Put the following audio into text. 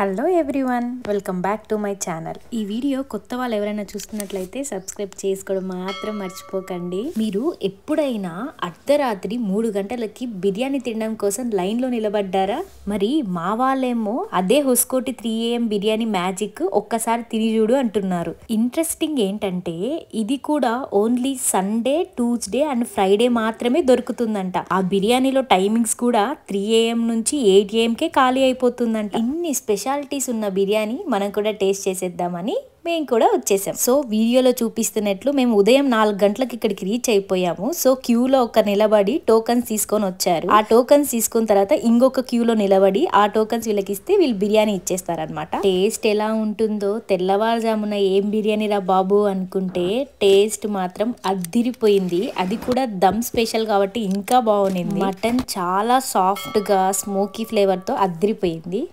Hello everyone, welcome back to my channel. ఈ video కొత్త వాళ్ళు ఎవరైనా చూస్తున్నట్లయితే సబ్స్క్రైబ్ చేసుకోవడం మాత్రం మర్చిపోకండి. మీరు ఎప్పుడైనా అర్ధరాత్రి 3 గంటలకి బిర్యానీ తినడం కోసం లైన్లో నిలబడ్డారా? మరి మా వాళ్ళేమో అదే హొస్కోటి 3 AM బిర్యానీ మ్యాజిక్ ఒక్కసారి తిని చూడు అంటున్నారు. ఇంట్రెస్టింగ్ ఏంటంటే ఇది కూడా only Sunday, Tuesday and Friday మాత్రమే దొరుకుతుందంట. ఆ బిర్యానీలో టైమింగ్స్ కూడా 3 AM నుంచి 8 AM ఖాళీ అయిపోతుందంట. ఇన్ని స్పెషాలిటీస్ ఉన్న బిర్యానీ మనం కూడా టేస్ట్ చేసేద్దామని మేము కూడా వచ్చేసాం. సో వీడియోలో చూపిస్తున్నట్లు మేము ఉదయం 4 గంటలకు ఇక్కడికి రీచ్ అయిపోయాము. సో క్యూలో ఒక నిలబడి టోకన్స్ తీసుకొని వచ్చారు. ఆ టోకన్స్ తీసుకున్న తర్వాత ఇంకొక క్యూలో నిలబడి ఆ టోకన్స్ వీళ్ళకి ఇస్తే వీళ్ళు బిర్యానీ ఇచ్చేస్తారనమాట. టేస్ట్ ఎలా ఉంటుందో తెల్లవారుజామున ఏం బిర్యానీ రా బాబు అనుకుంటే టేస్ట్ మాత్రం అద్దిరిపోయింది. అది కూడా దమ్ స్పెషల్ కాబట్టి ఇంకా బాగుంది. మటన్ చాలా సాఫ్ట్ గా స్మోకీ ఫ్లేవర్ తో అద్దిరిపోయింది.